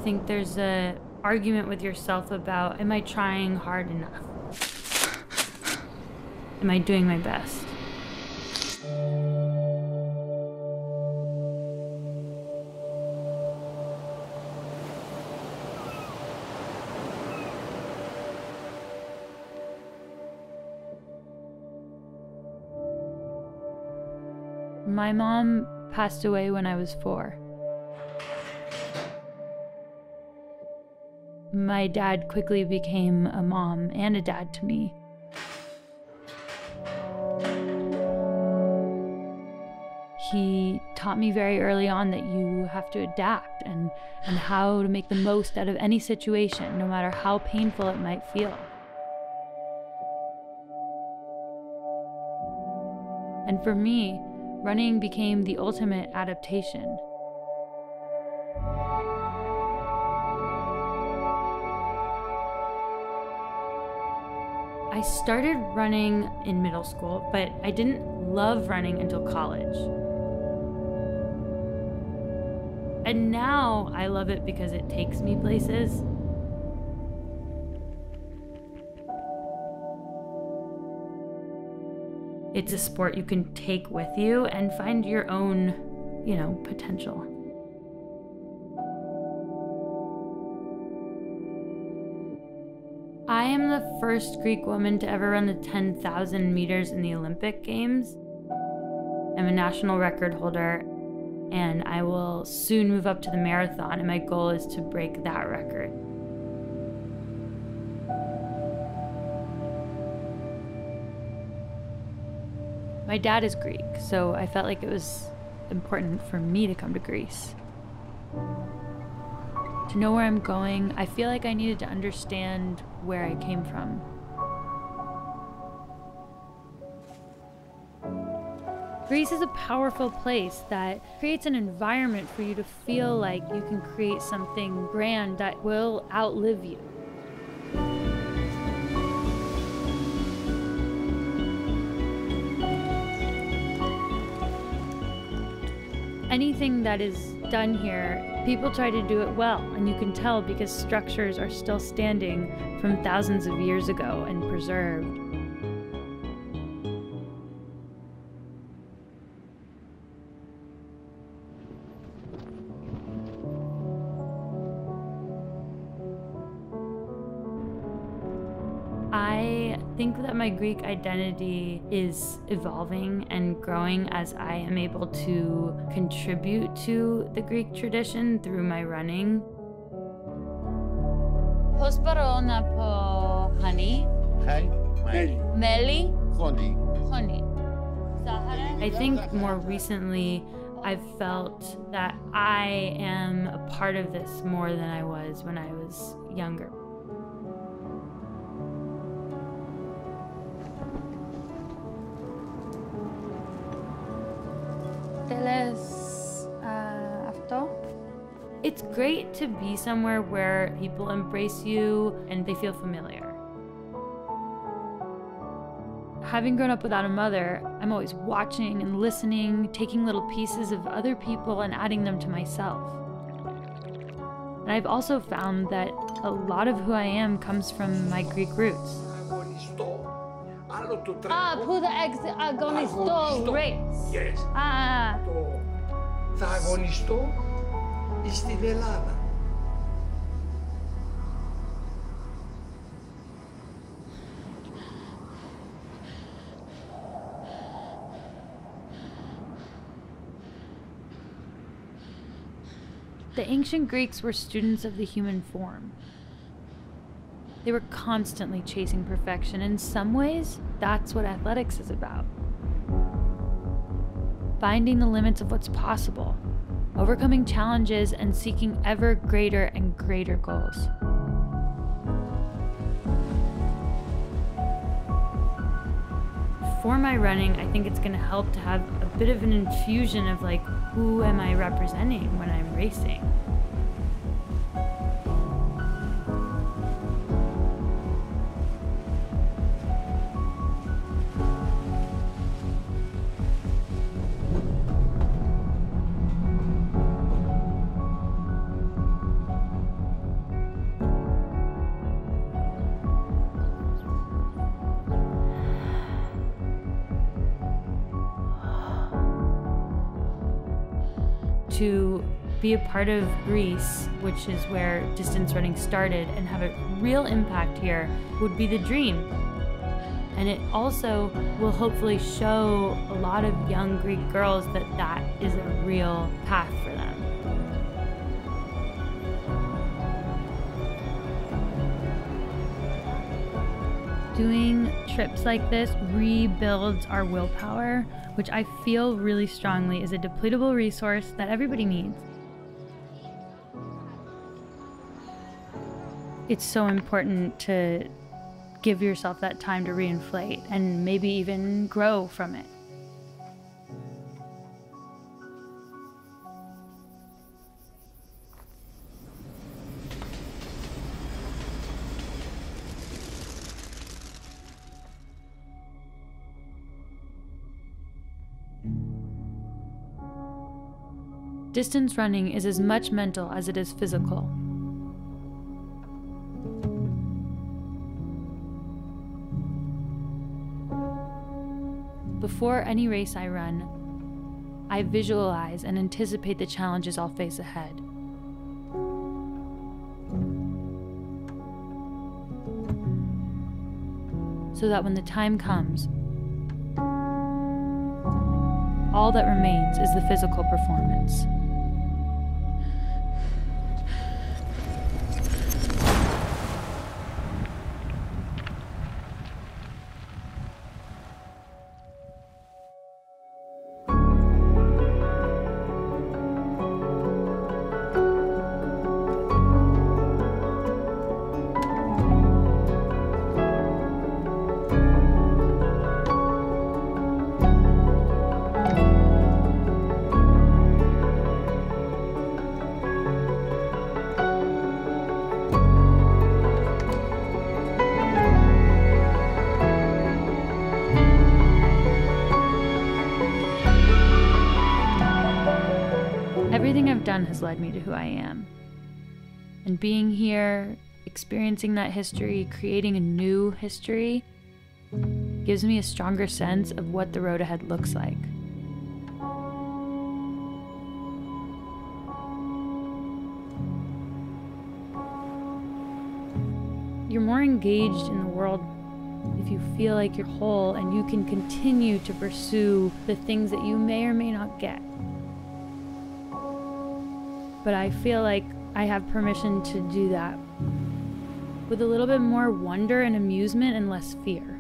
think there's a argument with yourself about, am I trying hard enough? Am I doing my best? My mom passed away when I was 4. My dad quickly became a mom and a dad to me. He taught me very early on that you have to adapt and how to make the most out of any situation, no matter how painful it might feel. And for me, running became the ultimate adaptation. I started running in middle school, but I didn't love running until college. And now I love it because it takes me places. It's a sport you can take with you and find your own, potential. I am the first Greek woman to ever run the 10,000 meters in the Olympic Games. I'm a national record holder, and I will soon move up to the marathon, and my goal is to break that record. My dad is Greek, so I felt like it was important for me to come to Greece. To know where I'm going, I feel like I needed to understand where I came from. Greece is a powerful place that creates an environment for you to feel like you can create something grand that will outlive you. Anything that is done here, people try to do it well, and you can tell because structures are still standing from thousands of years ago and preserved. I think that my Greek identity is evolving and growing as I am able to contribute to the Greek tradition through my running. Πώς μπορώ να πω honey? Meli? Honey. I think more recently I've felt that I am a part of this more than I was when I was younger. Αυτό. It's great to be somewhere where people embrace you and they feel familiar. Having grown up without a mother, I'm always watching and listening, taking little pieces of other people and adding them to myself. And I've also found that a lot of who I am comes from my Greek roots. Πού θα αγωνιστώ race. Yes. Θα αγωνιστώ στην Ελλάδα. The ancient Greeks were students of the human form. They were constantly chasing perfection. In some ways, that's what athletics is about. Finding the limits of what's possible, overcoming challenges, and seeking ever greater and greater goals. For my running, I think it's going to help to have a bit of an infusion of like, who am I representing when I'm racing? to be a part of Greece, which is where distance running started, and have a real impact here would be the dream. And it also will hopefully show a lot of young Greek girls that that is a real path for them. Doing trips like this rebuilds our willpower, which I feel really strongly is a depletable resource that everybody needs. It's so important to give yourself that time to reinflate and maybe even grow from it. Distance running is as much mental as it is physical. Before any race I run, I visualize and anticipate the challenges I'll face ahead. So that when the time comes, all that remains is the physical performance. Everything I've done has led me to who I am. And being here, experiencing that history, creating a new history, gives me a stronger sense of what the road ahead looks like. You're more engaged in the world if you feel like you're whole and you can continue to pursue the things that you may or may not get. But I feel like I have permission to do that with a little bit more wonder and amusement and less fear.